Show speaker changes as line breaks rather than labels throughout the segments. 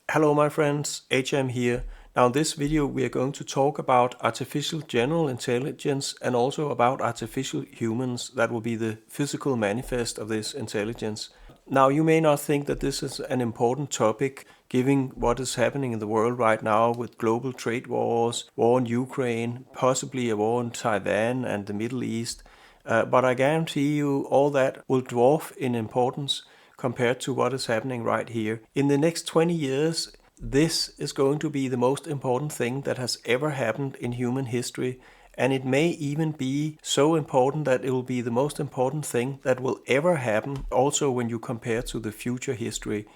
Hello my friends, HM here. Now in this video we are going to talk about artificial general intelligence and also about artificial humans. That will be the physical manifest of this intelligence. Now you may not think that this is an important topic given what is happening in the world right now with global trade wars, war in Ukraine, possibly a war in Taiwan and the Middle East. But I guarantee you all that will dwarf in importance compared to what is happening right here. In the next 20 years, this is going to be the most important thing that has ever happened in human history. And it may even be so important that it will be the most important thing that will ever happen, also when you compare to the future history.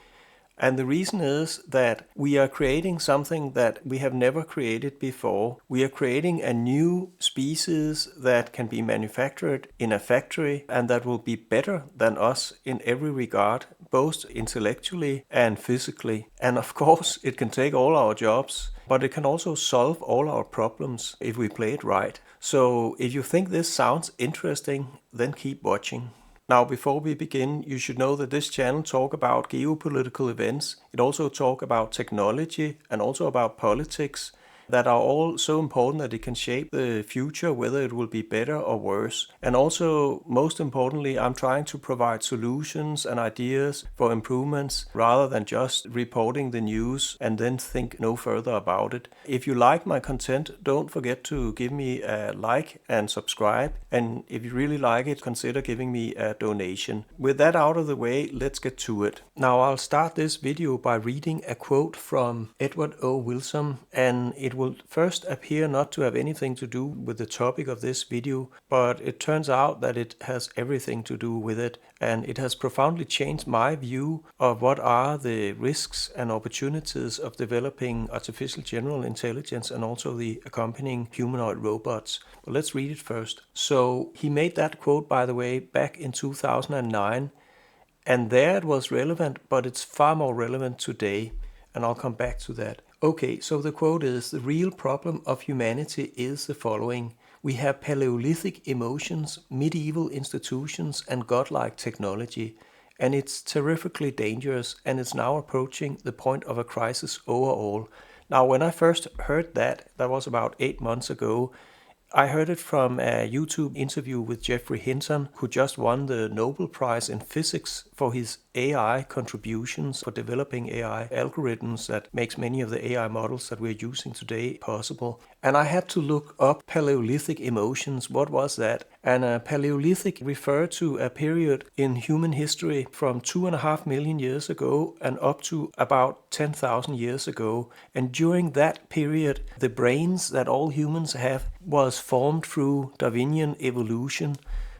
And the reason is that we are creating something that we have never created before. We are creating a new species that can be manufactured in a factory and that will be better than us in every regard, both intellectually and physically. And of course, it can take all our jobs, but it can also solve all our problems if we play it right. So if you think this sounds interesting, then keep watching. Now, before we begin, you should know that this channel talks about geopolitical events. It also talks about technology and also about politics that are all so important that it can shape the future, whether it will be better or worse. And also, most importantly, I'm trying to provide solutions and ideas for improvements rather than just reporting the news and then think no further about it. If you like my content, don't forget to give me a like and subscribe. And if you really like it, consider giving me a donation. With that out of the way, let's get to it. Now, I'll start this video by reading a quote from Edward O. Wilson, and it will first appear not to have anything to do with the topic of this video, but it turns out that it has everything to do with it, and it has profoundly changed my view of what are the risks and opportunities of developing artificial general intelligence and also the accompanying humanoid robots. But let's read it first. So he made that quote, by the way, back in 2009, and there it was relevant, but it's far more relevant today, and I'll come back to that. Okay, so the quote is, "The real problem of humanity is the following. We have Paleolithic emotions, medieval institutions, and godlike technology, and it's terrifically dangerous, and it's now approaching the point of a crisis overall." Now, when I first heard that was about 8 months ago. I heard it from a YouTube interview with Jeffrey Hinton, who just won the Nobel Prize in Physics for his AI contributions for developing AI algorithms that makes many of the AI models that we're using today possible. And I had to look up Paleolithic emotions. What was that? And Paleolithic referred to a period in human history from 2.5 million years ago and up to about 10,000 years ago. And during that period, the brains that all humans have was formed through Darwinian evolution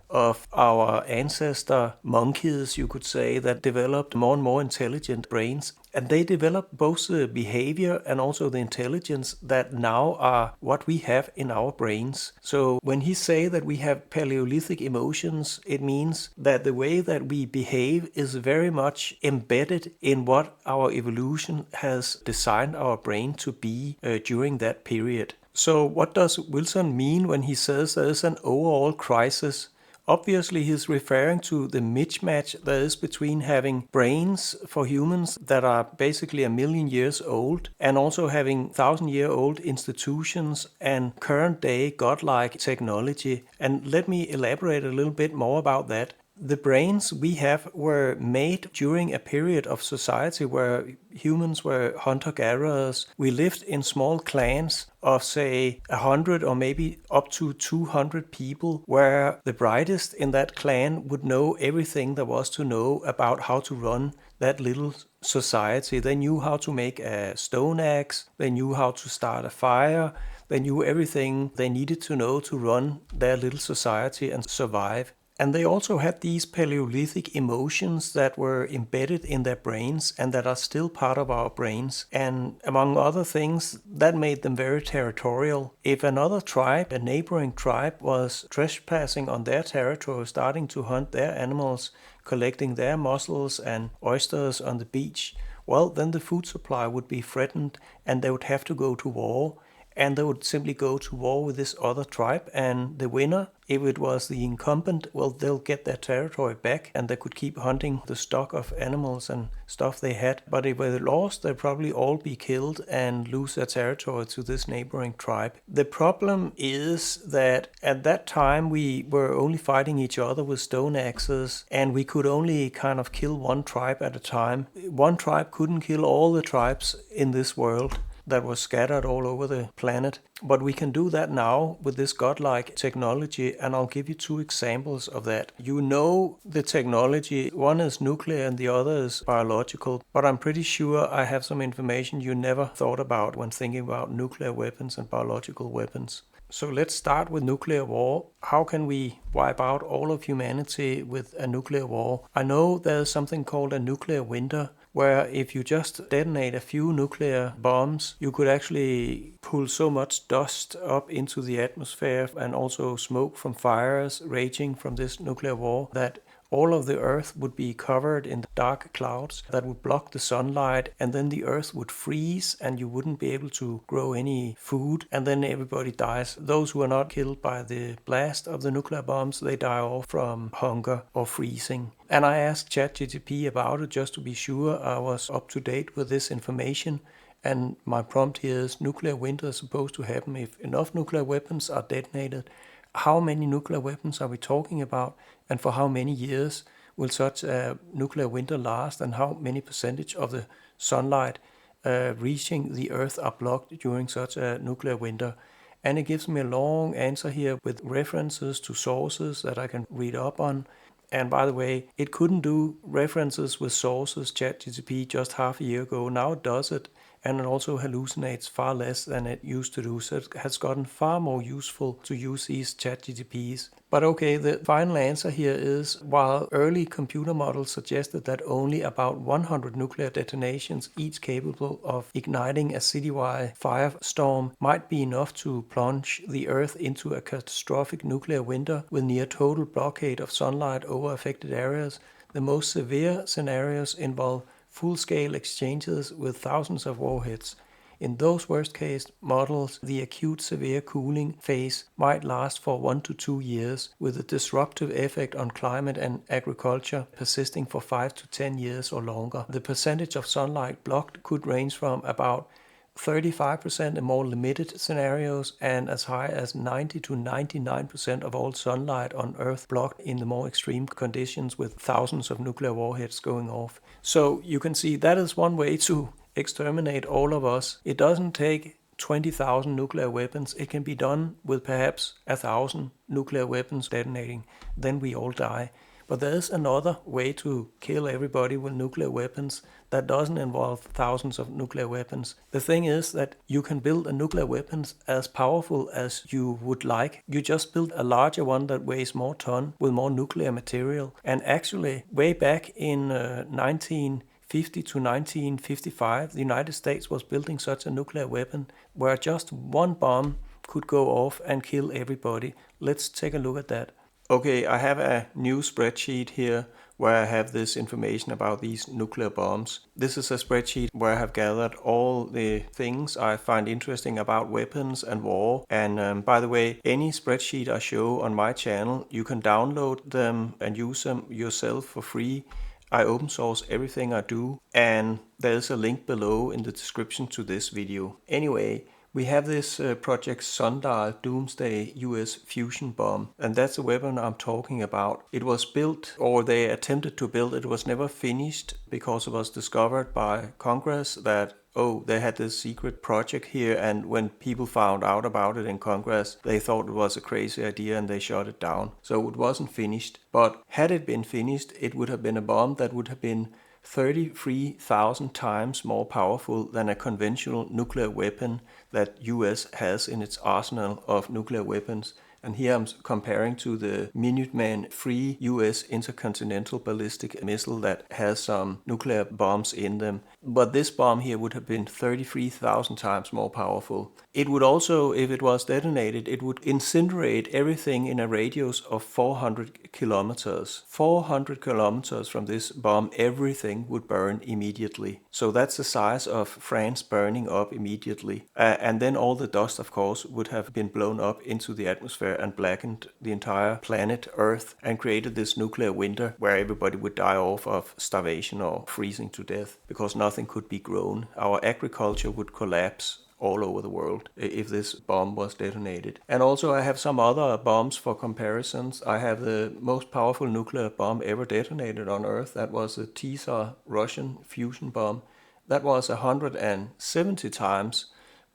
of our ancestor monkeys, you could say, that developed more and more intelligent brains. And they developed both the behavior and also the intelligence that now are what we have in our brains. So when he say that we have Paleolithic emotions, it means that the way that we behave is very much embedded in what our evolution has designed our brain to be during that period. So what does Wilson mean when he says there is an overall crisis? Obviously, he's referring to the mismatch there is between having brains for humans that are basically 1 million years old and also having 1,000-year-old institutions and current-day godlike technology. And let me elaborate a little bit more about that. The brains we have were made during a period of society where humans were hunter-gatherers. We lived in small clans of, say, 100 or maybe up to 200 people, where the brightest in that clan would know everything there was to know about how to run that little society. They knew how to make a stone axe, they knew how to start a fire, they knew everything they needed to know to run their little society and survive. And they also had these Paleolithic emotions that were embedded in their brains and that are still part of our brains. And among other things, that made them very territorial. If another tribe, a neighboring tribe, was trespassing on their territory, starting to hunt their animals, collecting their mussels and oysters on the beach, well, then the food supply would be threatened and they would have to go to war. and they would simply go to war with this other tribe, and the winner, if it was the incumbent, well, they'll get their territory back and they could keep hunting the stock of animals and stuff they had. But if they lost, they'd probably all be killed and lose their territory to this neighboring tribe. The problem is that at that time we were only fighting each other with stone axes, and we could only kind of kill one tribe at a time. One tribe couldn't kill all the tribes in this world that was scattered all over the planet. But we can do that now with this godlike technology, and I'll give you 2 examples of that. You know the technology, one is nuclear and the other is biological, but I'm pretty sure I have some information you never thought about when thinking about nuclear weapons and biological weapons. So let's start with nuclear war. How can we wipe out all of humanity with a nuclear war? I know there's something called a nuclear winter, where if you just detonate a few nuclear bombs, you could actually pull so much dust up into the atmosphere and also smoke from fires raging from this nuclear war that all of the earth would be covered in dark clouds that would block the sunlight, and then the earth would freeze and you wouldn't be able to grow any food, and then everybody dies. Those who are not killed by the blast of the nuclear bombs, they die off from hunger or freezing. And I asked ChatGPT about it just to be sure I was up to date with this information. And my prompt here is: nuclear winter is supposed to happen if enough nuclear weapons are detonated. How many nuclear weapons are we talking about, and for how many years will such a nuclear winter last, and how many percentage of the sunlight reaching the earth are blocked during such a nuclear winter? And it gives me a long answer here with references to sources that I can read up on. And by the way, it couldn't do references with sources, ChatGPT, just half a year ago. Now it does it, and it also hallucinates far less than it used to do. So it has gotten far more useful to use these ChatGPTs. But okay, the final answer here is, while early computer models suggested that only about 100 nuclear detonations, each capable of igniting a citywide firestorm, might be enough to plunge the Earth into a catastrophic nuclear winter with near total blockade of sunlight over affected areas, the most severe scenarios involve full-scale exchanges with thousands of warheads. In those worst-case models, the acute severe cooling phase might last for 1 to 2 years, with a disruptive effect on climate and agriculture persisting for 5 to 10 years or longer. The percentage of sunlight blocked could range from about 35% in more limited scenarios, and as high as 90 to 99% of all sunlight on Earth blocked in the more extreme conditions with thousands of nuclear warheads going off. So you can see that is one way to exterminate all of us. It doesn't take 20,000 nuclear weapons. It can be done with perhaps 1,000 nuclear weapons detonating. Then we all die. But there is another way to kill everybody with nuclear weapons that doesn't involve thousands of nuclear weapons. The thing is that you can build a nuclear weapon as powerful as you would like. You just build a larger one that weighs more ton with more nuclear material. And actually, way back in 1950 to 1955, the United States was building such a nuclear weapon where just one bomb could go off and kill everybody. Let's take a look at that. Okay, I have a new spreadsheet here where I have this information about these nuclear bombs. This is a spreadsheet where I have gathered all the things I find interesting about weapons and war. And by the way, any spreadsheet I show on my channel, you can download them and use them yourself for free. I open source everything I do, and there's a link below in the description to this video. Anyway, we have this Project Sundial Doomsday US fusion bomb, and that's the weapon I'm talking about. It was built, or they attempted to build, it was never finished because it was discovered by Congress that, oh, they had this secret project here, and when people found out about it in Congress, they thought it was a crazy idea and they shut it down. So it wasn't finished. But had it been finished, it would have been a bomb that would have been 33,000 times more powerful than a conventional nuclear weapon that US has in its arsenal of nuclear weapons. And here I'm comparing to the Minuteman III US intercontinental ballistic missile that has some nuclear bombs in them. But this bomb here would have been 33,000 times more powerful. It would also, if it was detonated, it would incinerate everything in a radius of 400 kilometers. 400 kilometers from this bomb, everything would burn immediately. So that's the size of France burning up immediately. And then all the dust, of course, would have been blown up into the atmosphere and blackened the entire planet Earth and created this nuclear winter where everybody would die off of starvation or freezing to death because nothing could be grown. Our agriculture would collapse all over the world if this bomb was detonated. And also I have some other bombs for comparisons. I have the most powerful nuclear bomb ever detonated on Earth. That was the Tsar Russian fusion bomb. That was 170 times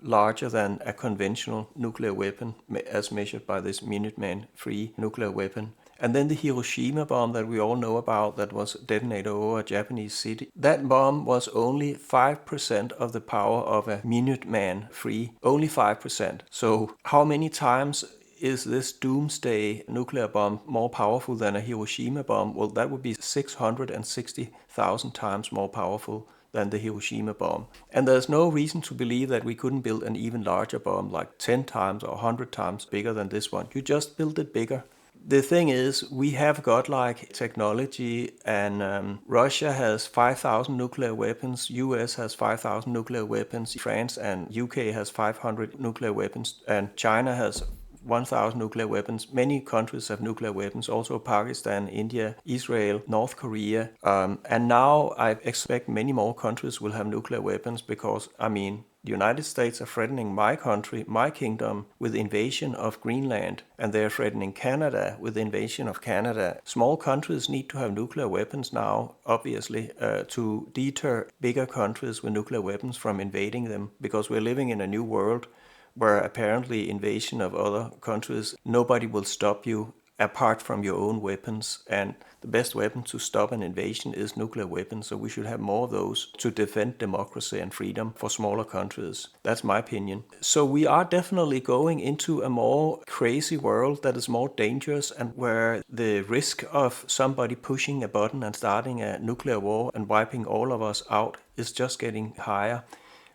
larger than a conventional nuclear weapon as measured by this Minuteman-free nuclear weapon. And then the Hiroshima bomb that we all know about that was detonated over a Japanese city. That bomb was only 5% of the power of a Minuteman free. Only 5%. So how many times is this doomsday nuclear bomb more powerful than a Hiroshima bomb? Well, that would be 660,000 times more powerful than the Hiroshima bomb. And there's no reason to believe that we couldn't build an even larger bomb, like 10 times or 100 times bigger than this one. You just build it bigger. The thing is, we have godlike technology, and Russia has 5,000 nuclear weapons, US has 5,000 nuclear weapons, France and UK has 500 nuclear weapons, and China has 1,000 nuclear weapons. Many countries have nuclear weapons, also Pakistan, India, Israel, North Korea. And now I expect many more countries will have nuclear weapons because, the United States are threatening my country, my kingdom, with invasion of Greenland, and they're threatening Canada with invasion of Canada. Small countries need to have nuclear weapons now, obviously, to deter bigger countries with nuclear weapons from invading them, because we're living in a new world where apparently invasion of other countries, nobody will stop you apart from your own weapons, and the best weapon to stop an invasion is nuclear weapons, so we should have more of those to defend democracy and freedom for smaller countries. That's my opinion. So we are definitely going into a more crazy world that is more dangerous, and where the risk of somebody pushing a button and starting a nuclear war and wiping all of us out is just getting higher.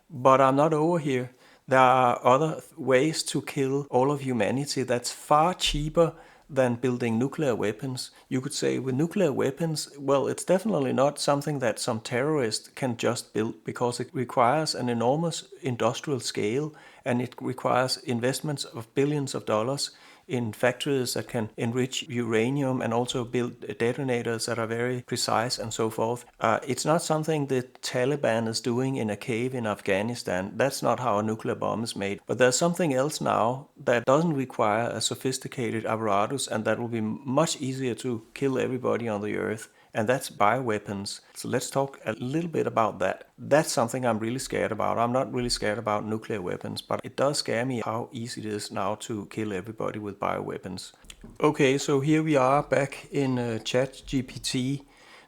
But I'm not over here. There are other ways to kill all of humanity that's far cheaper than building nuclear weapons. You could say with nuclear weapons, well, it's definitely not something that some terrorist can just build, because it requires an enormous industrial scale, and it requires investments of billions of dollars in factories that can enrich uranium and also build detonators that are very precise and so forth. It's not something the Taliban is doing in a cave in Afghanistan. That's not how a nuclear bomb is made. But there's something else now that doesn't require a sophisticated apparatus, and that will be much easier to kill everybody on the earth. And that's bioweapons. So let's talk a little bit about that. That's something I'm really scared about. I'm not really scared about nuclear weapons, but it does scare me how easy it is now to kill everybody with bioweapons. Okay, so here we are back in ChatGPT.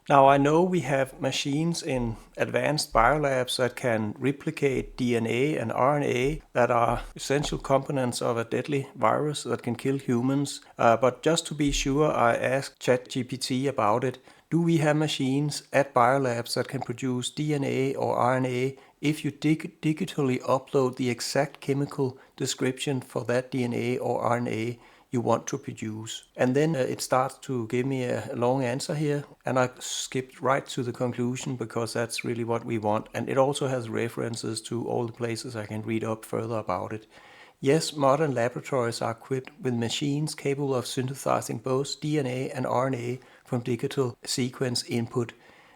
Now I know we have machines in advanced biolabs that can replicate DNA and RNA that are essential components of a deadly virus that can kill humans. But just to be sure, I asked ChatGPT about it. Do we have machines at biolabs that can produce DNA or RNA if you digitally upload the exact chemical description for that DNA or RNA you want to produce? And then it starts to give me a long answer here, and I skipped right to the conclusion because that's really what we want. And it also has references to all the places I can read up further about it. Yes, modern laboratories are equipped with machines capable of synthesizing both DNA and RNA from digital sequence input.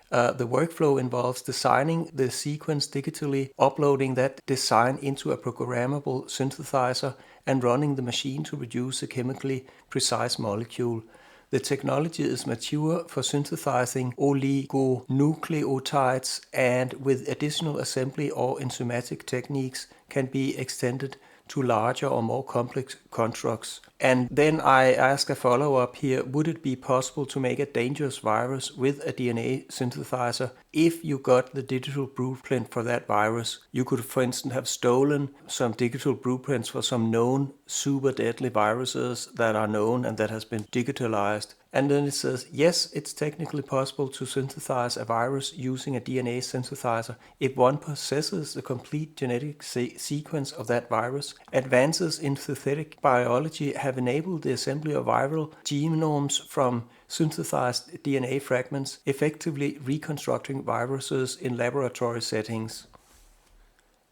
The workflow involves designing the sequence digitally, uploading that design into a programmable synthesizer, and running the machine to produce a chemically precise molecule. The technology is mature for synthesizing oligonucleotides, and with additional assembly or enzymatic techniques can be extended to larger or more complex constructs. And then I ask a follow-up here, would it be possible to make a dangerous virus with a DNA synthesizer? If you got the digital blueprint for that virus, you could, for instance, have stolen some digital blueprints for some known super deadly viruses that are known and that has been digitalized. And then it says, yes, it's technically possible to synthesize a virus using a DNA synthesizer if one possesses the complete genetic sequence of that virus. Advances in synthetic biology have enabled the assembly of viral genomes from synthesized DNA fragments, effectively reconstructing viruses in laboratory settings.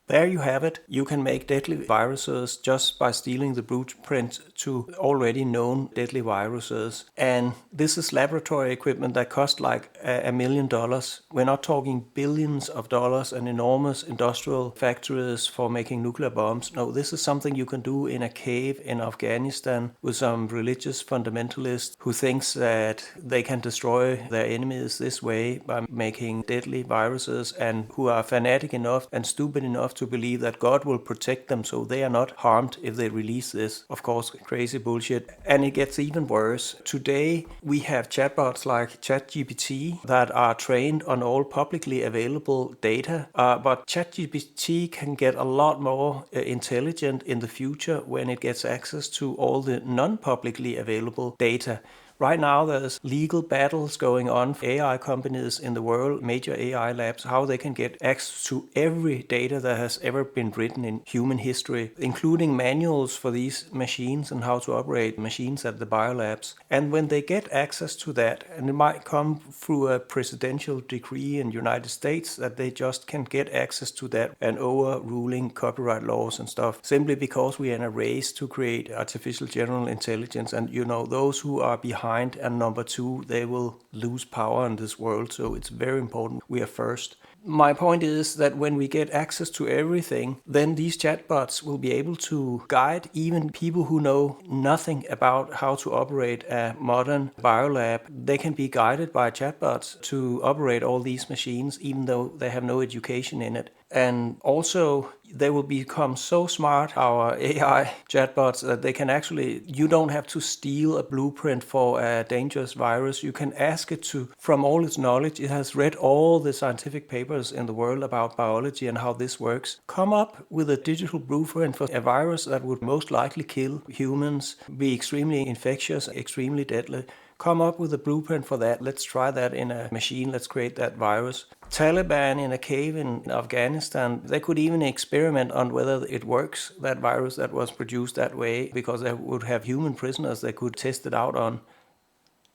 There you have it. You can make deadly viruses just by stealing the blueprint to already known deadly viruses. And this is laboratory equipment that cost like $1 million. We're not talking billions of dollars and enormous industrial factories for making nuclear bombs. No, this is something you can do in a cave in Afghanistan with some religious fundamentalist who thinks that they can destroy their enemies this way by making deadly viruses, and who are fanatic enough and stupid enough to believe that God will protect them so they are not harmed if they release this. Of course, crazy bullshit. And it gets even worse. Today, we have chatbots like ChatGPT that are trained on all publicly available data, but ChatGPT can get a lot more intelligent in the future when it gets access to all the non-publicly available data. Right now, there's legal battles going on for AI companies in the world, major AI labs, how they can get access to every data that has ever been written in human history, including manuals for these machines and how to operate machines at the biolabs. And when they get access to that, and it might come through a presidential decree in the United States that they just can get access to that and overruling copyright laws and stuff, simply because we are in a race to create artificial general intelligence. And those who are behind and number two, they will lose power in this world. So it's very important we are first. My point is that when we get access to everything, then these chatbots will be able to guide even people who know nothing about how to operate a modern biolab. They can be guided by chatbots to operate all these machines, even though they have no education in it. And also, they will become so smart, our AI chatbots, that they can actually, you don't have to steal a blueprint for a dangerous virus. You can ask it to, from all its knowledge, it has read all the scientific papers in the world about biology and how this works. Come up with a digital blueprint for a virus that would most likely kill humans, be extremely infectious, extremely deadly. Come up with a blueprint for that. Let's try that in a machine. Let's create that virus. Taliban in a cave in Afghanistan, they could even experiment on whether it works, that virus that was produced that way, because they would have human prisoners they could test it out on,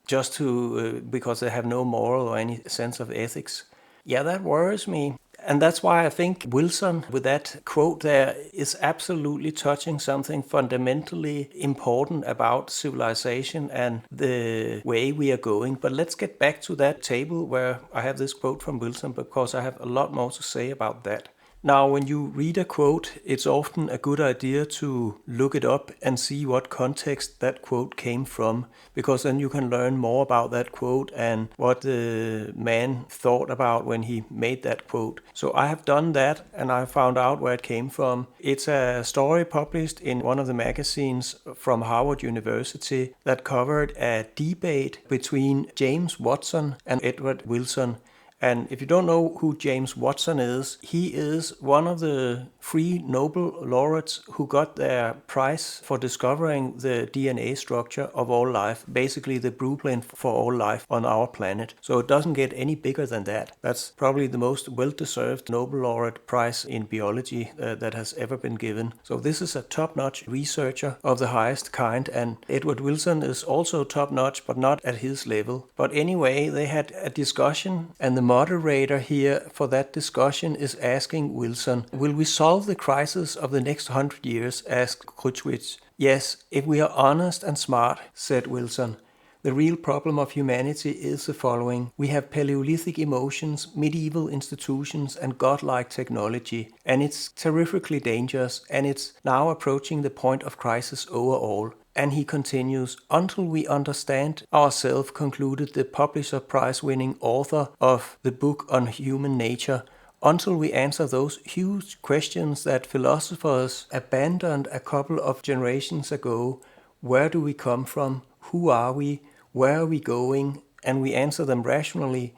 just to because they have no moral or any sense of ethics. Yeah, that worries me. And that's why I think Wilson, with that quote there, is absolutely touching something fundamentally important about civilization and the way we are going. But let's get back to that table where I have this quote from Wilson, because I have a lot more to say about that. Now, when you read a quote, it's often a good idea to look it up and see what context that quote came from, because then you can learn more about that quote and what the man thought about when he made that quote. So I have done that, and I found out where it came from. It's a story published in one of the magazines from Harvard University that covered a debate between James Watson and Edward Wilson. And if you don't know who James Watson is, he is one of the 3 Nobel laureates who got their prize for discovering the DNA structure of all life, basically the blueprint for all life on our planet. So it doesn't get any bigger than that. That's probably the most well-deserved Nobel laureate prize in biology that has ever been given. So this is a top-notch researcher of the highest kind, and Edward Wilson is also top-notch, but not at his level. But anyway, they had a discussion, and the moderator here for that discussion is asking Wilson, will we solve the crisis of the next 100 years? Asked Cruchwitz. Yes, if we are honest and smart, said Wilson. The real problem of humanity is the following. We have Paleolithic emotions, medieval institutions, and godlike technology, and it's terrifically dangerous, and it's now approaching the point of crisis overall. And he continues, until we understand ourselves, concluded the Pulitzer Prize-winning author of the book on human nature, until we answer those huge questions that philosophers abandoned a couple of generations ago. Where do we come from? Who are we? Where are we going? And we answer them rationally.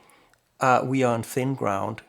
We are on thin ground.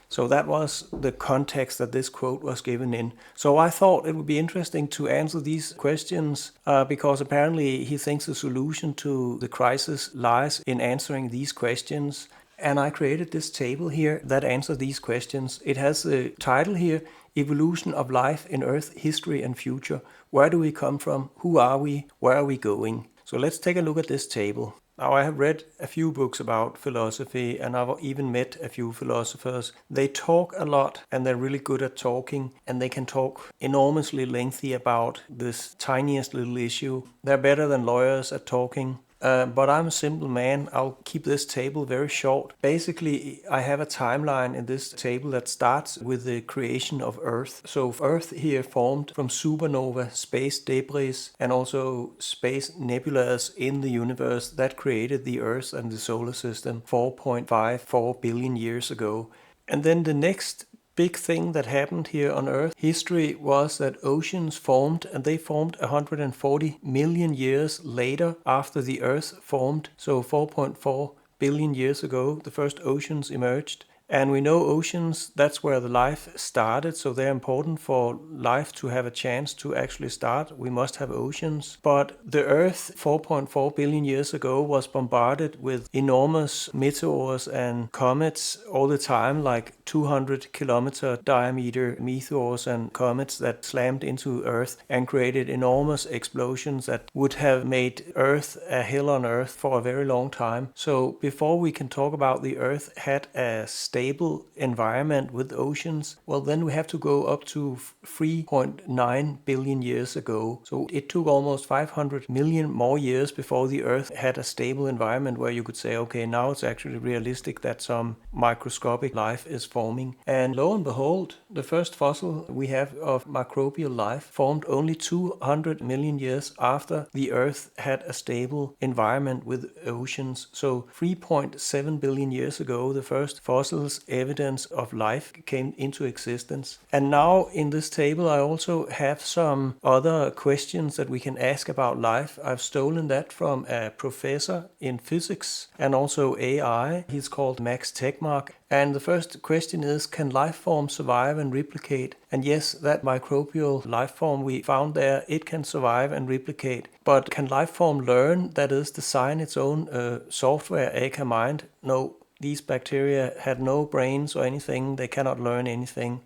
So that was the context that this quote was given in. So I thought it would be interesting to answer these questions because apparently he thinks the solution to the crisis lies in answering these questions. And I created this table here that answers these questions. It has the title here, Evolution of Life in Earth, History and Future. Where do we come from? Who are we? Where are we going? So let's take a look at this table. Now, I have read a few books about philosophy and I've even met a few philosophers. They talk a lot and they're really good at talking, and they can talk enormously lengthy about this tiniest little issue. They're better than lawyers at talking. But I'm a simple man. I'll keep this table very short. Basically, I have a timeline in this table that starts with the creation of Earth. So Earth here formed from supernova, space debris, and also space nebulas in the universe that created the Earth and the solar system 4.54 billion years ago. And then the next big thing that happened here on Earth history was that oceans formed, and they formed 140 million years later after the Earth formed. So 4.4 billion years ago, the first oceans emerged. And we know oceans, that's where the life started, so they're important for life to have a chance to actually start. We must have oceans. But the Earth 4.4 billion years ago was bombarded with enormous meteors and comets all the time, like 200 kilometer diameter meteors and comets that slammed into Earth and created enormous explosions that would have made Earth a hell on Earth for a very long time. So before we can talk about the Earth had a stable environment with oceans, well, then we have to go up to 3.9 billion years ago. So it took almost 500 million more years before the Earth had a stable environment where you could say, okay, now it's actually realistic that some microscopic life is forming. And lo and behold, the first fossil we have of microbial life formed only 200 million years after the Earth had a stable environment with oceans. So 3.7 billion years ago, the first fossils evidence of life came into existence. And now in this table I also have some other questions that we can ask about life. I've stolen that from a professor in physics and also AI. He's called Max Tegmark. And the first question is, can life forms survive and replicate? And yes, that microbial life form we found there, it can survive and replicate. But can life form learn, that is, design its own software, aka mind? No. These bacteria had no brains or anything. They cannot learn anything.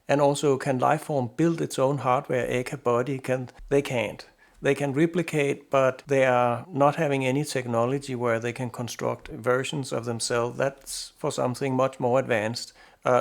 And also, can life form build its own hardware, aka body? They can't. They can replicate, but they are not having any technology where they can construct versions of themselves. That's for something much more advanced.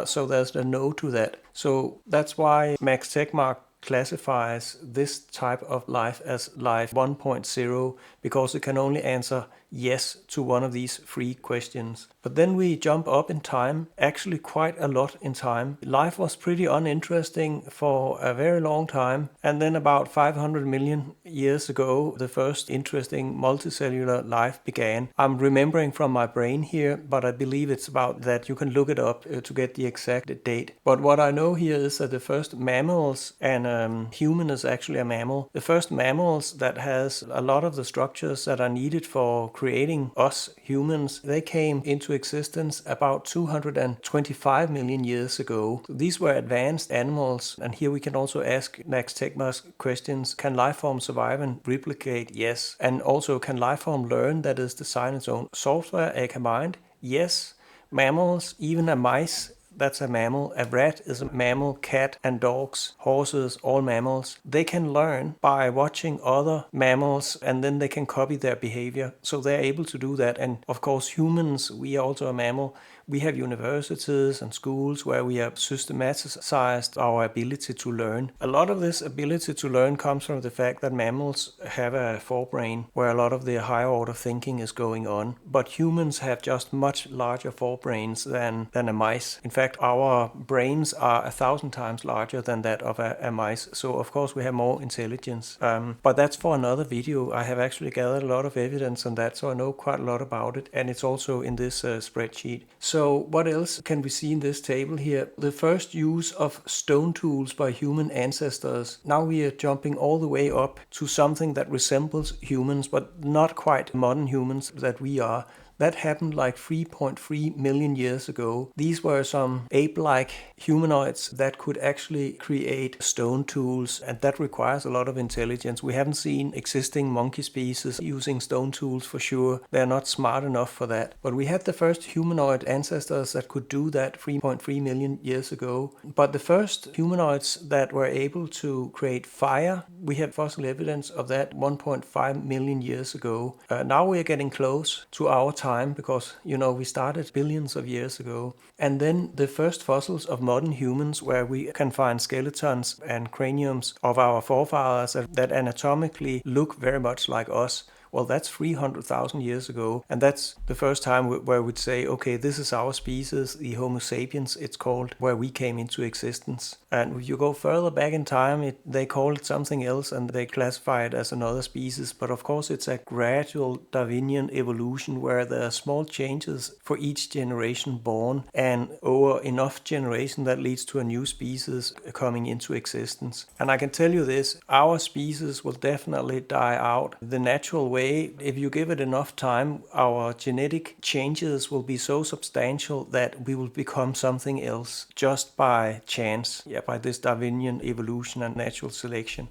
So there's a no to that. So that's why Max Tegmark classifies this type of life as life 1.0, because it can only answer yes to one of these three questions. But then we jump up in time, actually quite a lot in time. Life was pretty uninteresting for a very long time, and then about 500 million years ago, the first interesting multicellular life began. I'm remembering from my brain here, but I believe it's about that. You can look it up to get the exact date. But what I know here is that the first mammals, and human is actually a mammal, the first mammals that has a lot of the structures that are needed for creating us humans, they came into existence about 225 million years ago. So these were advanced animals, and here we can also ask Max Tegmark's questions. Can life form survive and replicate? Yes. And also, can life form learn, that is, design its own software, aka mind? Yes. Mammals, even a mice, that's a mammal. A rat is a mammal. Cat and dogs, horses, all mammals. They can learn by watching other mammals, and then they can copy their behavior. So they're able to do that. And of course, humans, we are also a mammal. We have universities and schools where we have systematized our ability to learn. A lot of this ability to learn comes from the fact that mammals have a forebrain where a lot of the higher order thinking is going on. But humans have just much larger forebrains than a mice. In fact, our brains are 1,000 times larger than that of a mice. So of course we have more intelligence. But that's for another video. I have actually gathered a lot of evidence on that, so I know quite a lot about it. And it's also in this spreadsheet. So what else can we see in this table here? The first use of stone tools by human ancestors. Now we are jumping all the way up to something that resembles humans, but not quite modern humans that we are. that happened like 3.3 million years ago. These were some ape-like humanoids that could actually create stone tools, and that requires a lot of intelligence. We haven't seen existing monkey species using stone tools for sure. They're not smart enough for that. But we had the first humanoid ancestors that could do that 3.3 million years ago. But the first humanoids that were able to create fire, we have fossil evidence of that 1.5 million years ago. Now we are getting close to our time because, we started billions of years ago. And then the first fossils of modern humans, where we can find skeletons and craniums of our forefathers that anatomically look very much like us. Well, that's 300,000 years ago, and that's the first time where we'd say, okay, this is our species, the Homo sapiens, it's called, where we came into existence. And if you go further back in time, they call it something else, and they classify it as another species. But of course, it's a gradual Darwinian evolution where there are small changes for each generation born, and over enough generation that leads to a new species coming into existence. And I can tell you this, our species will definitely die out the natural way. If you give it enough time, our genetic changes will be so substantial that we will become something else just by chance, by this Darwinian evolution and natural selection.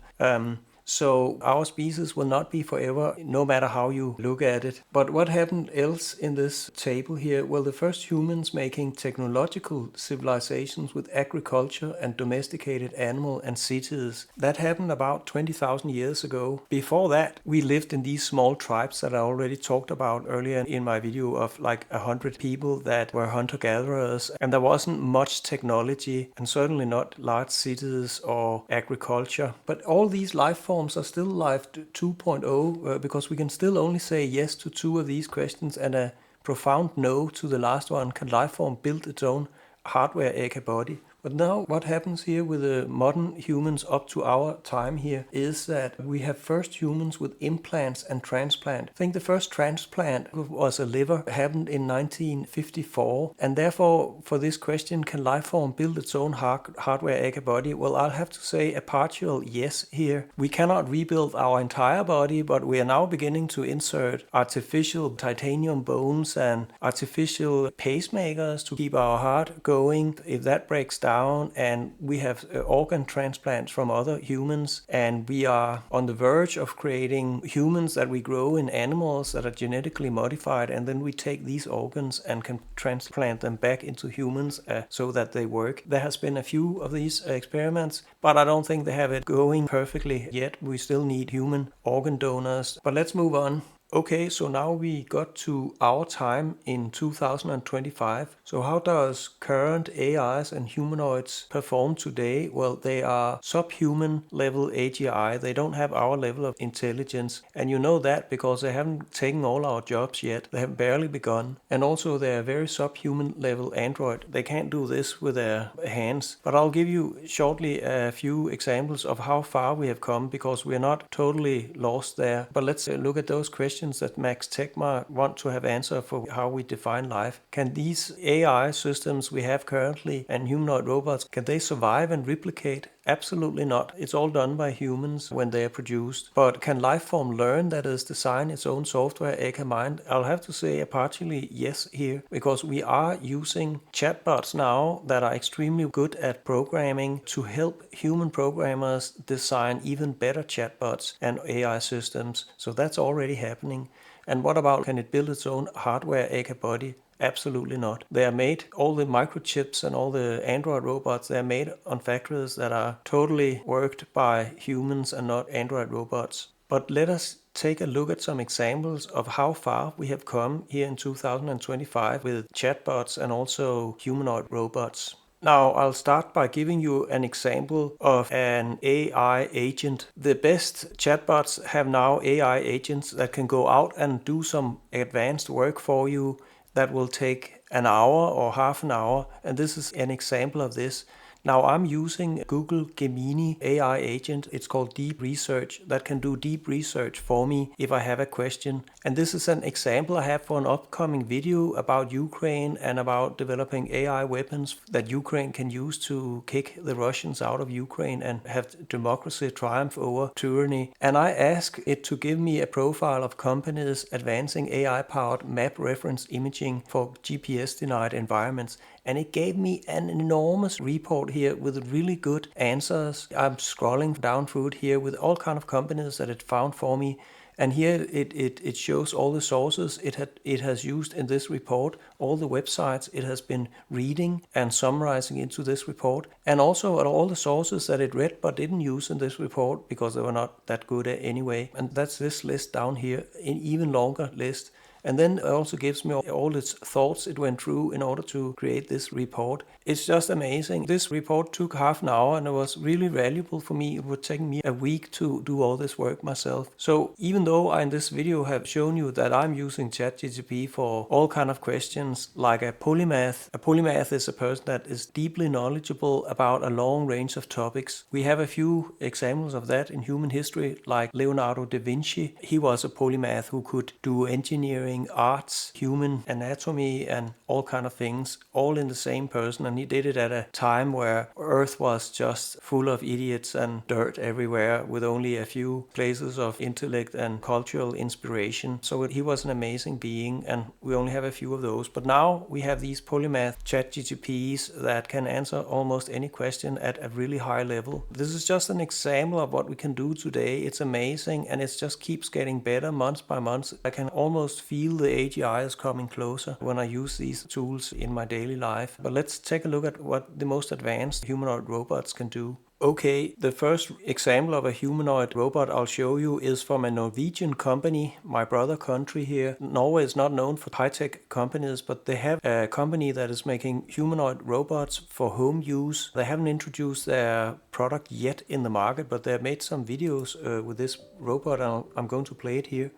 So our species will not be forever, no matter how you look at it. But what happened else in this table here? Well, the first humans making technological civilizations with agriculture and domesticated animal and cities, that happened about 20,000 years ago. Before that, we lived in these small tribes that I already talked about earlier in my video of like 100 people that were hunter-gatherers, and there wasn't much technology and certainly not large cities or agriculture. But all these life forms are still life 2.0 because we can still only say yes to two of these questions and a profound no to the last one. Can life form build its own hardware aka body? But now what happens here with the modern humans up to our time here is that we have first humans with implants and transplant. I think the first transplant was a liver, happened in 1954, and therefore for this question, can life form build its own hardware aka body? Well, I'll have to say a partial yes here. We cannot rebuild our entire body, but we are now beginning to insert artificial titanium bones and artificial pacemakers to keep our heart going. If that breaks down, and we have organ transplants from other humans, and we are on the verge of creating humans that we grow in animals that are genetically modified, and then we take these organs and can transplant them back into humans so that they work. There has been a few of these experiments, but I don't think they have it going perfectly yet. We still need human organ donors. But let's move on. Okay, so now we got to our time in 2025. So how does current AIs and humanoids perform today? Well, they are subhuman level AGI. They don't have our level of intelligence. And you know that because they haven't taken all our jobs yet. They have barely begun. And also they are very subhuman level android. They can't do this with their hands. But I'll give you shortly a few examples of how far we have come because we are not totally lost there. But let's look at those questions that Max Tegmark want to have answer for how we define life. Can these AI systems we have currently and humanoid robots, can they survive and replicate? Absolutely not. It's all done by humans when they are produced. But can life form learn, that is, design its own software aka mind? I'll have to say a partially yes here, because we are using chatbots now that are extremely good at programming to help human programmers design even better chatbots and AI systems. So that's already happening. And what about, can it build its own hardware aka body? Absolutely not. They are made, all the microchips and all the Android robots, they are made on factories that are totally worked by humans and not Android robots. But let us take a look at some examples of how far we have come here in 2025 with chatbots and also humanoid robots. Now, I'll start by giving you an example of an AI agent. The best chatbots have now AI agents that can go out and do some advanced work for you that will take an hour or half an hour. And this is an example of this. Now I'm using Google Gemini AI agent. It's called Deep Research that can do deep research for me if I have a question. And this is an example I have for an upcoming video about Ukraine and about developing AI weapons that Ukraine can use to kick the Russians out of Ukraine and have democracy triumph over tyranny. And I asked it to give me a profile of companies advancing AI-powered map reference imaging for GPS-denied environments. And it gave me an enormous report here with really good answers. I'm scrolling down through it here with all kind of companies that it found for me. And here it shows all the sources it has used in this report, all the websites it has been reading and summarizing into this report, and also all the sources that it read but didn't use in this report because they were not that good anyway. And that's this list down here, an even longer list. And then it also gives me all its thoughts it went through in order to create this report. It's just amazing. This report took half an hour and it was really valuable for me. It would take me a week to do all this work myself. So even though I in this video have shown you that I'm using ChatGPT for all kind of questions like a polymath is a person that is deeply knowledgeable about a long range of topics. We have a few examples of that in human history, like Leonardo da Vinci. He was a polymath who could do engineering, arts, human anatomy, and all kind of things, all in the same person. And he did it at a time where Earth was just full of idiots and dirt everywhere, with only a few places of intellect and cultural inspiration. So he was an amazing being, and we only have a few of those. But now we have these polymath ChatGPTs that can answer almost any question at a really high level. This is just an example of what we can do today. It's amazing, and it just keeps getting better month by month. I can almost feel the AGIs coming closer when I use these tools in my daily life. But let's take a look at what the most advanced humanoid robots can do. Okay, the first example of a humanoid robot I'll show you is from a Norwegian company, my brother country here. Norway is not known for high-tech companies, but they have a company that is making humanoid robots for home use. They haven't introduced their product yet in the market, but they've made some videos with this robot, and I'm going to play it here.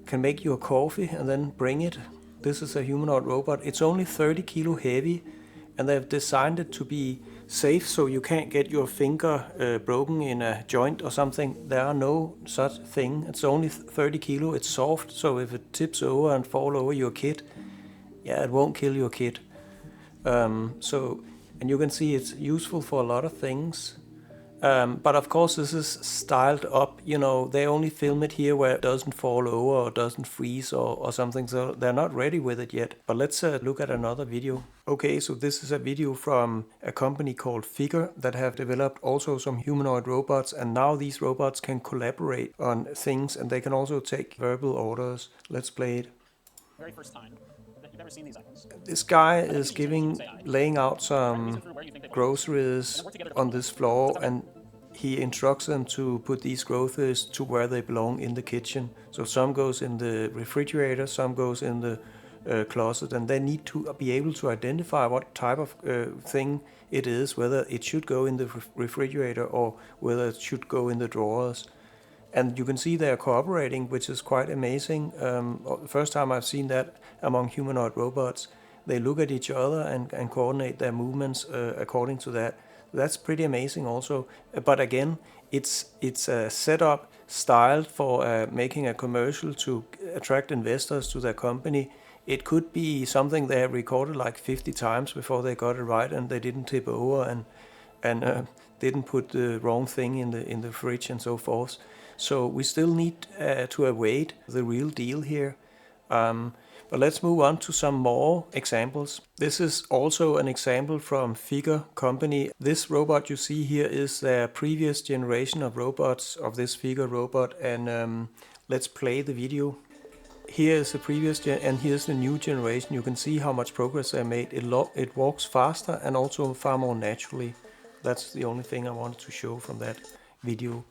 Can make you a coffee and then bring it. This is a humanoid robot. It's only 30 kilo heavy, and they've designed it to be safe so you can't get your finger broken in a joint or something. There are no such thing. It's only 30 kilo. It's soft, so if it tips over and fall over your kid, yeah, it won't kill your kid. And you can see it's useful for a lot of things. But of course this is styled up, you know, they only film it here where it doesn't fall over or doesn't freeze or something, so they're not ready with it yet. But let's look at another video. Okay, so this is a video from a company called Figure that have developed also some humanoid robots, and now these robots can collaborate on things and they can also take verbal orders. Let's play it.
Very first time that you've ever seen these items.
This guy is laying out some groceries on this floor, and he instructs them to put these groceries to where they belong in the kitchen. So some goes in the refrigerator, some goes in the closet, and they need to be able to identify what type of thing it is, whether it should go in the refrigerator or whether it should go in the drawers. And you can see they're cooperating, which is quite amazing. The first time I've seen that among humanoid robots. They look at each other and coordinate their movements according to that. That's pretty amazing also. But again, it's a setup styled for making a commercial to attract investors to their company. It could be something they have recorded like 50 times before they got it right, and they didn't tip over and didn't put the wrong thing in the fridge and so forth. So we still need to await the real deal here. But let's move on to some more examples. This is also an example from Figure company. This robot you see here is their previous generation of robots, of this Figure robot, and let's play the video. Here is the previous and here's the new generation. You can see how much progress they made. It walks faster and also far more naturally. That's the only thing I wanted to show from that video.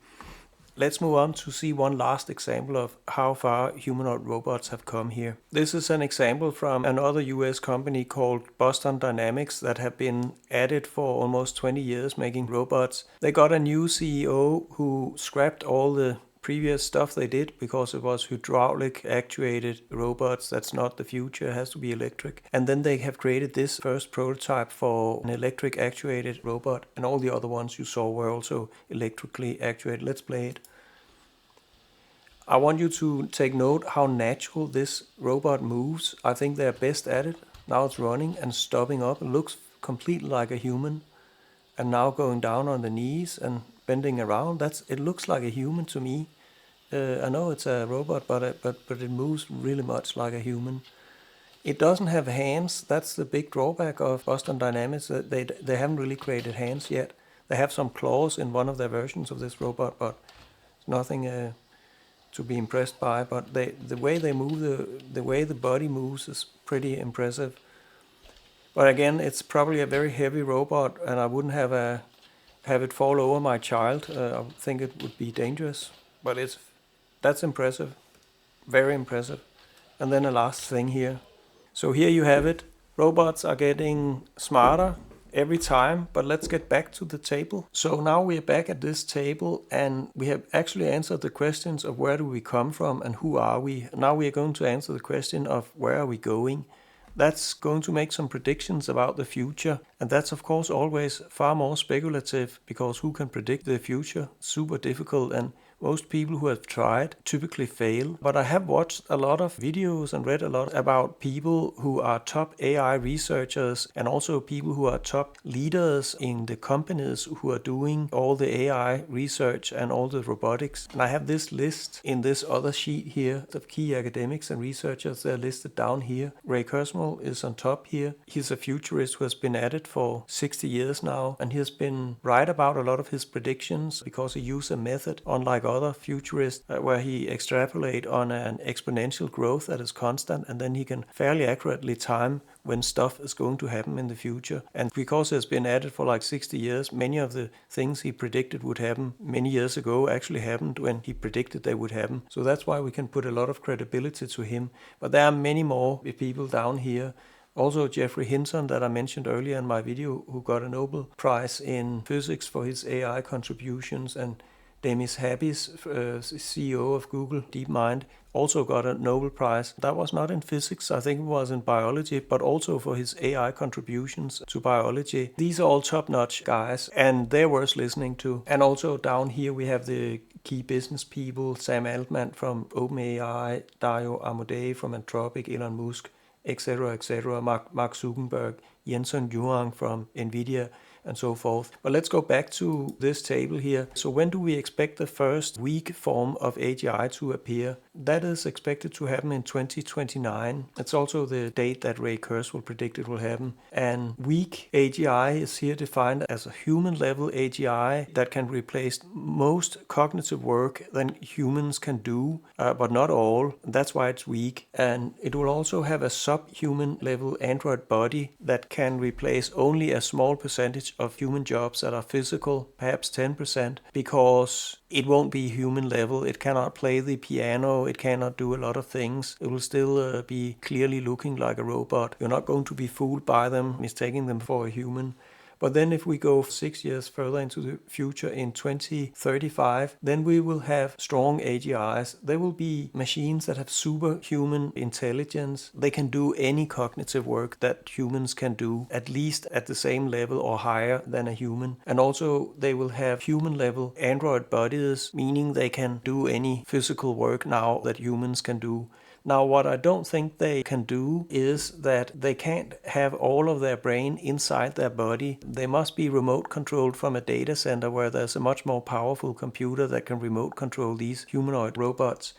Let's move on to see one last example of how far humanoid robots have come here. This is an example from another US company called Boston Dynamics that have been at it for almost 20 years making robots. They got a new CEO who scrapped all the previous stuff they did because it was hydraulic actuated robots. That's not the future. It has to be electric. And then they have created this first prototype for an electric actuated robot, and all the other ones you saw were also electrically actuated. Let's play it. I want you to take note how natural this robot moves. I think they're best at it. Now it's running and stopping up. It looks completely like a human. And now going down on the knees and bending around. It looks like a human to me. I know it's a robot, but it moves really much like a human. It doesn't have hands. That's the big drawback of Boston Dynamics. They haven't really created hands yet. They have some claws in one of their versions of this robot, but it's nothing to be impressed by. But the way they move, the way the body moves is pretty impressive. But again, it's probably a very heavy robot, and I wouldn't have it fall over my child. I think it would be dangerous. But that's impressive, very impressive. And then a last thing here. So here you have it. Robots are getting smarter every time, but let's get back to the table. So now we are back at this table, and we have actually answered the questions of where do we come from and who are we. Now we are going to answer the question of where are we going. That's going to make some predictions about the future, and that's of course always far more speculative, because who can predict the future? Super difficult, and most people who have tried typically fail. But I have watched a lot of videos and read a lot about people who are top AI researchers, and also people who are top leaders in the companies who are doing all the AI research and all the robotics. And I have this list in this other sheet here of key academics and researchers. They're listed down here. Ray Kurzweil is on top here. He's a futurist who has been at it for 60 years now, and he has been right about a lot of his predictions because he used a method, unlike other futurists, where he extrapolate on an exponential growth that is constant, and then he can fairly accurately time when stuff is going to happen in the future. And because he has been at it for like 60 years, many of the things he predicted would happen many years ago actually happened when he predicted they would happen. So that's why we can put a lot of credibility to him. But there are many more people down here. Also Jeffrey Hinton, that I mentioned earlier in my video, who got a Nobel Prize in physics for his AI contributions, and Demis Habbis, CEO of Google DeepMind, also got a Nobel Prize. That was not in physics, I think it was in biology, but also for his AI contributions to biology. These are all top-notch guys, and they're worth listening to. And also down here we have the key business people: Sam Altman from OpenAI, Dario Amodei from Anthropic, Elon Musk, etc., Mark Zuckerberg, Jensen Huang from NVIDIA, and so forth. But let's go back to this table here. So when do we expect the first weak form of AGI to appear? That is expected to happen in 2029. It's also the date that Ray Kurzweil predicted will happen. And weak AGI is here defined as a human-level AGI that can replace most cognitive work that humans can do, but not all. That's why it's weak. And it will also have a subhuman level android body that can replace only a small percentage of human jobs that are physical, perhaps 10%, because it won't be human level. It cannot play the piano, it cannot do a lot of things. It will still be clearly looking like a robot. You're not going to be fooled by them, mistaking them for a human. But then if we go 6 years further into the future, in 2035, then we will have strong AGIs. They will be machines that have superhuman intelligence. They can do any cognitive work that humans can do, at least at the same level or higher than a human. And also they will have human-level android bodies, meaning they can do any physical work now that humans can do. Now, what I don't think they can do is that they can't have all of their brain inside their body. They must be remote controlled from a data center where there's a much more powerful computer that can remote control these humanoid robots.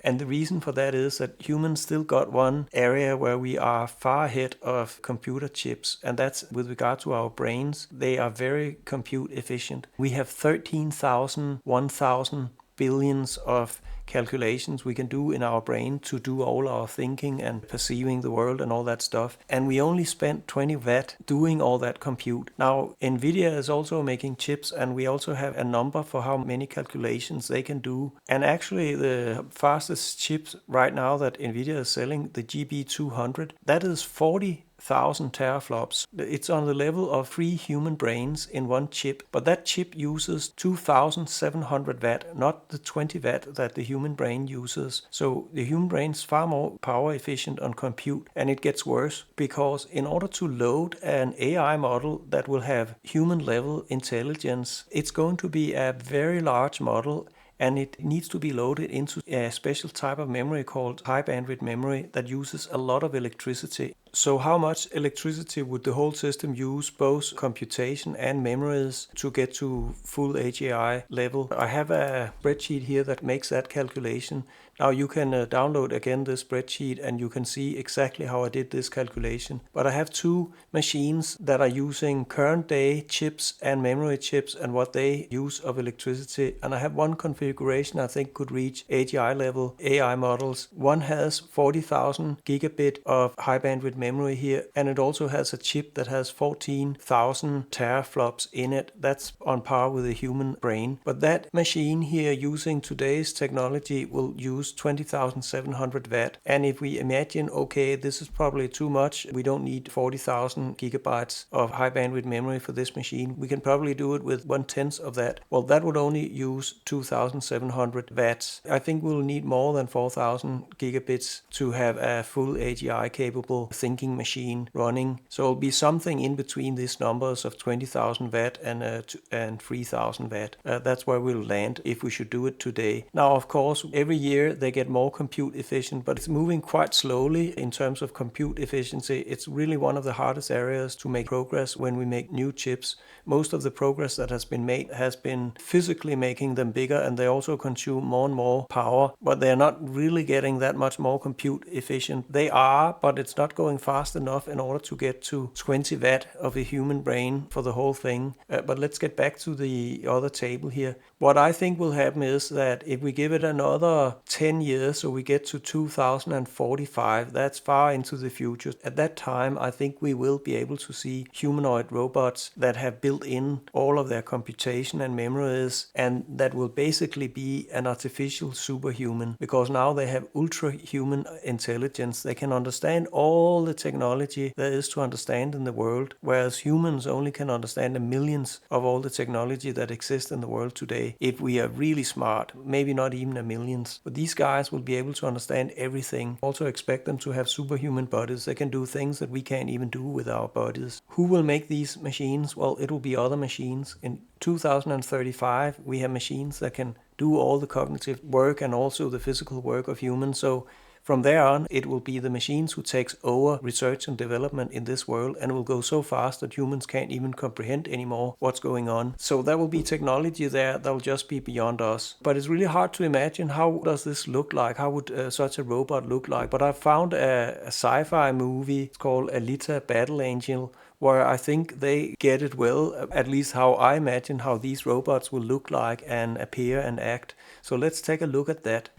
And the reason for that is that humans still got one area where we are far ahead of computer chips, and that's with regard to our brains. They are very compute efficient. We have 13,000, 1,000 billions of calculations we can do in our brain to do all our thinking and perceiving the world and all that stuff. And we only spent 20 watt doing all that compute. Now, NVIDIA is also making chips, and we also have a number for how many calculations they can do. And actually, the fastest chips right now that NVIDIA is selling, the GB200, that is 40 20,000 teraflops. It's on the level of 3 human brains in one chip, but that chip uses 2,700 watt, not the 20 watt that the human brain uses. So the human brain is far more power efficient on compute, and it gets worse because in order to load an AI model that will have human level intelligence, it's going to be a very large model, and it needs to be loaded into a special type of memory called high bandwidth memory that uses a lot of electricity. So how much electricity would the whole system use, both computation and memories, to get to full AGI level? I have a spreadsheet here that makes that calculation. Now you can download again this spreadsheet and you can see exactly how I did this calculation. But I have two machines that are using current day chips and memory chips and what they use of electricity. And I have one configuration I think could reach AGI level AI models. One has 40,000 gigabit of high bandwidth memory here, and it also has a chip that has 14,000 teraflops in it. That's on par with a human brain. But that machine here, using today's technology, will use 20,700 watt. And if we imagine, okay, this is probably too much, we don't need 40,000 gigabytes of high bandwidth memory for this machine, we can probably do it with 1/10 of that. Well, that would only use 2,700 watts. I think we'll need more than 4,000 gigabits to have a full AGI capable thinking machine running. So it'll be something in between these numbers of 20,000 watt and 3,000 watt. That's where we'll land if we should do it today. Now, of course, every year they get more compute efficient, but it's moving quite slowly in terms of compute efficiency. It's really one of the hardest areas to make progress when we make new chips. Most of the progress that has been made has been physically making them bigger, and they also consume more and more power, but they're not really getting that much more compute efficient. They are, but it's not going fast enough in order to get to 20 watt of a human brain for the whole thing. But let's get back to the other table here. What I think will happen is that if we give it another 10 years, so we get to 2045, that's far into the future. At that time, I think we will be able to see humanoid robots that have built in all of their computation and memories, and that will basically be an artificial superhuman, because now they have ultra-human intelligence. They can understand all the technology there is to understand in the world, whereas humans only can understand the millions of all the technology that exists in the world today. If we are really smart, maybe not even a millions. But these guys will be able to understand everything. Also expect them to have superhuman bodies. They can do things that we can't even do with our bodies. Who will make these machines? Well, it will be other machines. In 2035, we have machines that can do all the cognitive work and also the physical work of humans. So from there on, it will be the machines who takes over research and development in this world, and it will go so fast that humans can't even comprehend anymore what's going on. So there will be technology there that will just be beyond us. But it's really hard to imagine, how does this look like? How would such a robot look like? But I found a sci-fi movie. It's called Alita Battle Angel, where I think they get it well, at least how I imagine how these robots will look like and appear and act. So let's take a look at that.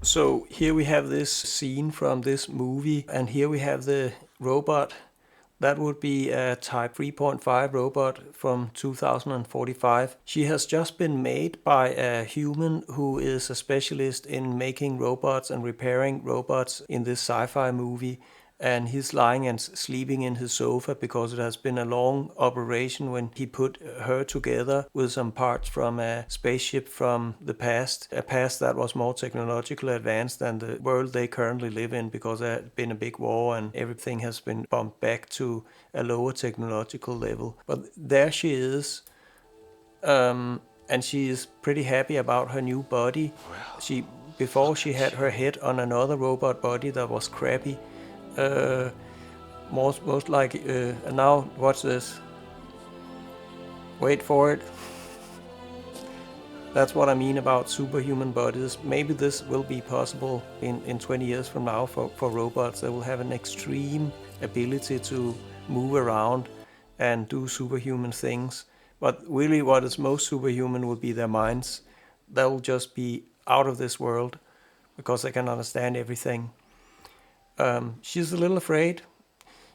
So here we have this scene from this movie, and here we have the robot. That would be a Type 3.5 robot from 2045. She has just been made by a human who is a specialist in making robots and repairing robots in this sci-fi movie. And he's lying and sleeping in his sofa because it has been a long operation when he put her together with some parts from a spaceship from the past, a past that was more technologically advanced than the world they currently live in, because there had been a big war and everything has been bumped back to a lower technological level. But there she is, and she is pretty happy about her new body. Before she had her head on another robot body that was crappy. Most like, and now watch this. Wait for it. That's what I mean about superhuman bodies. Maybe this will be possible in 20 years from now for robots. They will have an extreme ability to move around and do superhuman things. But really what is most superhuman will be their minds. They will just be out of this world because they can understand everything. She's a little afraid.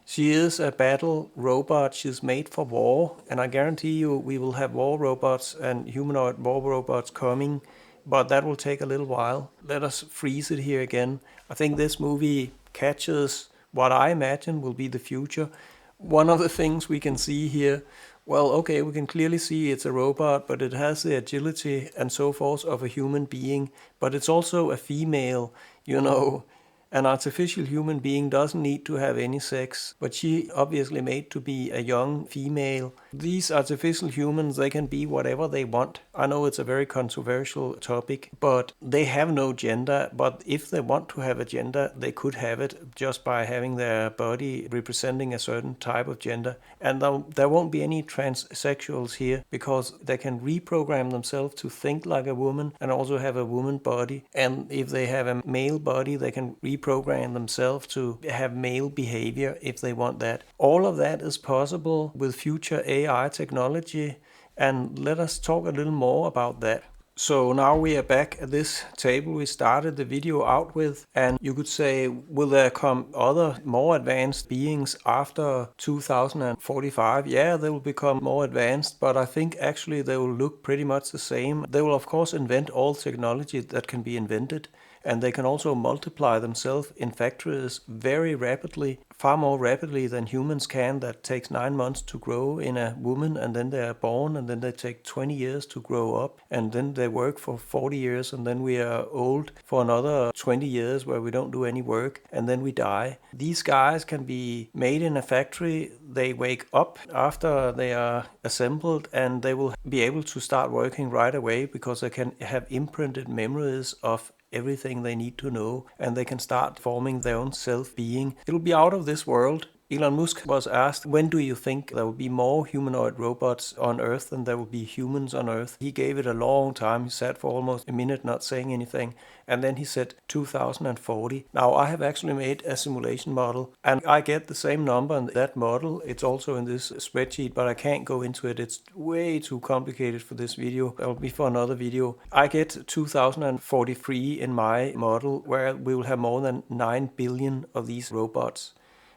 She is a battle robot. She's made for war, and I guarantee you we will have war robots and humanoid war robots coming, but that will take a little while. Let us freeze it here again. I think this movie catches what I imagine will be the future. One of the things we can see here, well, okay, we can clearly see it's a robot, but it has the agility and so forth of a human being, but it's also a female, you know. An artificial human being doesn't need to have any sex, but she obviously made to be a young female. These artificial humans, they can be whatever they want. I know it's a very controversial topic, but they have no gender. But if they want to have a gender, they could have it just by having their body representing a certain type of gender. And there won't be any transsexuals here because they can reprogram themselves to think like a woman and also have a woman body. And if they have a male body, they can reprogram themselves to have male behavior if they want that. All of that is possible with future AI technology, and let us talk a little more about that. So now we are back at this table we started the video out with, and you could say, will there come other more advanced beings after 2045? Yeah, they will become more advanced, but I think actually they will look pretty much the same. They will of course invent all technology that can be invented, and they can also multiply themselves in factories very rapidly, far more rapidly than humans can. That takes 9 months to grow in a woman, and then they are born, and then they take 20 years to grow up, and then they work for 40 years, and then we are old for another 20 years where we don't do any work, and then we die. These guys can be made in a factory. They wake up after they are assembled, and they will be able to start working right away because they can have imprinted memories of everything they need to know, and they can start forming their own self-being. It'll be out of this world. Elon Musk was asked, when do you think there will be more humanoid robots on Earth than there will be humans on Earth? He gave it a long time. He sat for almost a minute not saying anything. And then he said 2040. Now, I have actually made a simulation model, and I get the same number in that model. It's also in this spreadsheet, but I can't go into it. It's way too complicated for this video. That'll be for another video. I get 2043 in my model, where we will have more than 9 billion of these robots.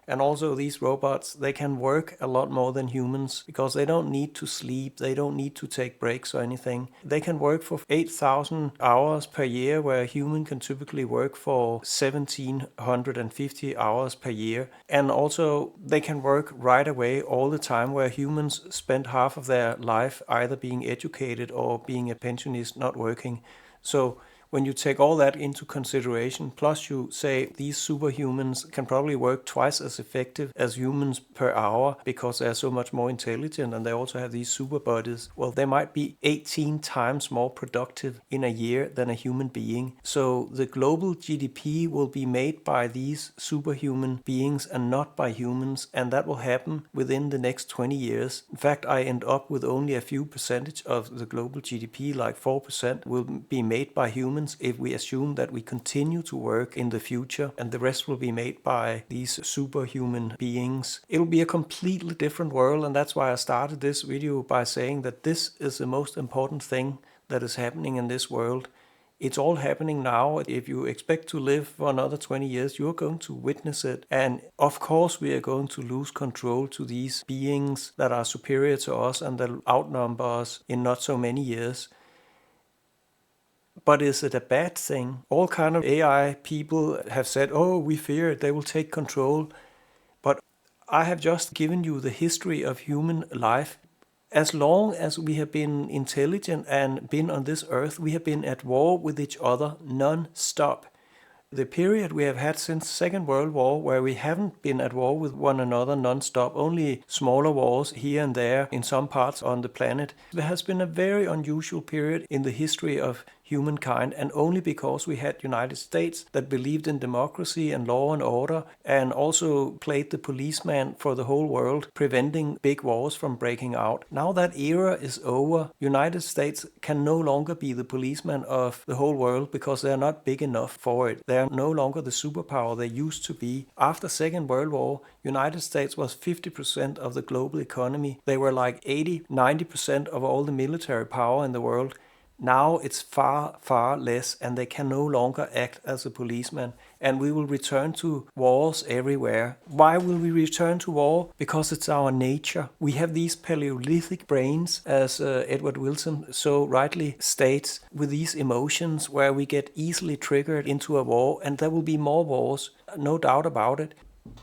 And also these robots, they can work a lot more than humans because they don't need to sleep, they don't need to take breaks or anything. They can work for 8,000 hours per year, where a human can typically work for 1,750 hours per year. And also they can work right away all the time, where humans spend half of their life either being educated or being a pensionist, not working. So when you take all that into consideration, plus you say these superhumans can probably work twice as effective as humans per hour because they're so much more intelligent, and they also have these super bodies, well, they might be 18 times more productive in a year than a human being. So the global GDP will be made by these superhuman beings and not by humans, and that will happen within the next 20 years. In fact, I end up with only a few percentage of the global GDP, like 4%, will be made by humans if we assume that we continue to work in the future, and the rest will be made by these superhuman beings. It'll be a completely different world, and that's why I started this video by saying that this is the most important thing that is happening in this world. It's all happening now. If you expect to live for another 20 years, you're going to witness it. And of course, we are going to lose control to these beings that are superior to us and that outnumber us in not so many years. But is it a bad thing? All kind of AI people have said, oh, we fear they will take control. But I have just given you the history of human life. As long as we have been intelligent and been on this earth, we have been at war with each other non-stop. The period we have had since Second World War, where we haven't been at war with one another non-stop, only smaller wars here and there in some parts on the planet, there has been a very unusual period in the history of humankind, and only because we had United States that believed in democracy and law and order, and also played the policeman for the whole world, preventing big wars from breaking out. Now that era is over. United States can no longer be the policeman of the whole world because they're not big enough for it. They're no longer the superpower they used to be. After Second World War, United States was 50% of the global economy. They were like 80-90% of all the military power in the world. Now it's far, far less, and they can no longer act as a policeman. And we will return to wars everywhere. Why will we return to war? Because it's our nature. We have these Paleolithic brains, as Edward Wilson so rightly states, with these emotions where we get easily triggered into a war, and there will be more wars, no doubt about it.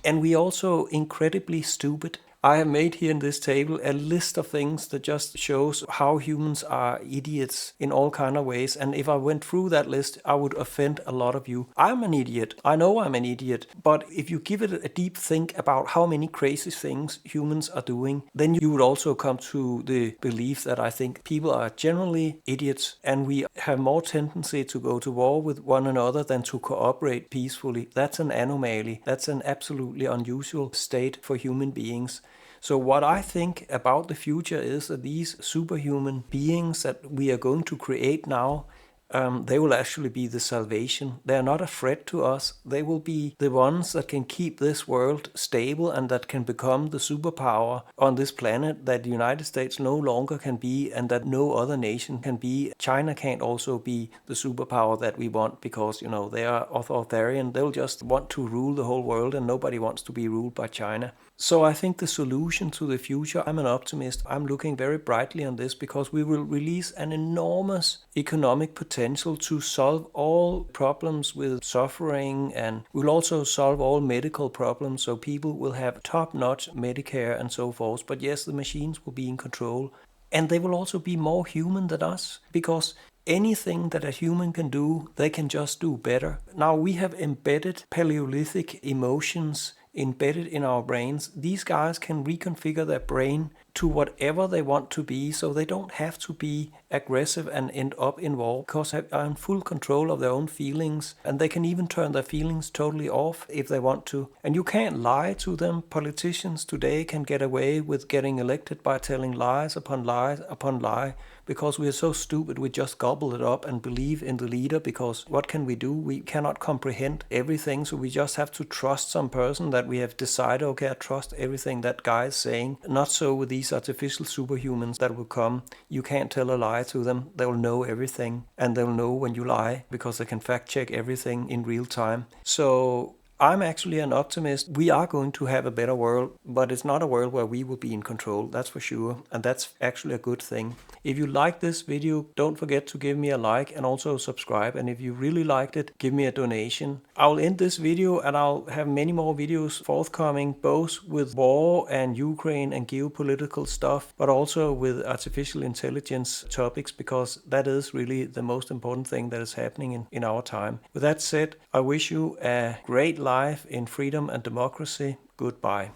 And we also incredibly stupid. I have made here in this table a list of things that just shows how humans are idiots in all kind of ways. And if I went through that list, I would offend a lot of you. I'm an idiot. I know I'm an idiot. But if you give it a deep think about how many crazy things humans are doing, then you would also come to the belief that I think people are generally idiots and we have more tendency to go to war with one another than to cooperate peacefully. That's an anomaly. That's an absolutely unusual state for human beings. So what I think about the future is that these superhuman beings that we are going to create now, they will actually be the salvation. They are not a threat to us. They will be the ones that can keep this world stable and that can become the superpower on this planet that the United States no longer can be and that no other nation can be. China can't also be the superpower that we want because, they are authoritarian. They'll just want to rule the whole world and nobody wants to be ruled by China. So I think the solution to the future, I'm an optimist. I'm looking very brightly on this because we will release an enormous economic potential to solve all problems with suffering, and we'll also solve all medical problems so people will have top-notch Medicare and so forth. But yes, the machines will be in control. And they will also be more human than us because anything that a human can do, they can just do better. Now we have embedded Paleolithic emotions embedded in our brains. These guys can reconfigure their brain to whatever they want to be, so they don't have to be aggressive and end up in war because they are in full control of their own feelings, and they can even turn their feelings totally off if they want to. And you can't lie to them. Politicians today can get away with getting elected by telling lies upon lie upon lie because we are so stupid we just gobble it up and believe in the leader, because what can we do? We cannot comprehend everything, so we just have to trust some person that we have decided, okay, I trust everything that guy is saying. Not so with these artificial superhumans that will come. You can't tell a lie to them. They'll know everything and they'll know when you lie because they can fact check everything in real time. So I'm actually an optimist. We are going to have a better world, but it's not a world where we will be in control, that's for sure. And that's actually a good thing. If you like this video, don't forget to give me a like and also subscribe. And if you really liked it, give me a donation. I'll end this video and I'll have many more videos forthcoming, both with war and Ukraine and geopolitical stuff, but also with artificial intelligence topics, because that is really the most important thing that is happening in our time. With that said, I wish you a great life in freedom and democracy. Goodbye.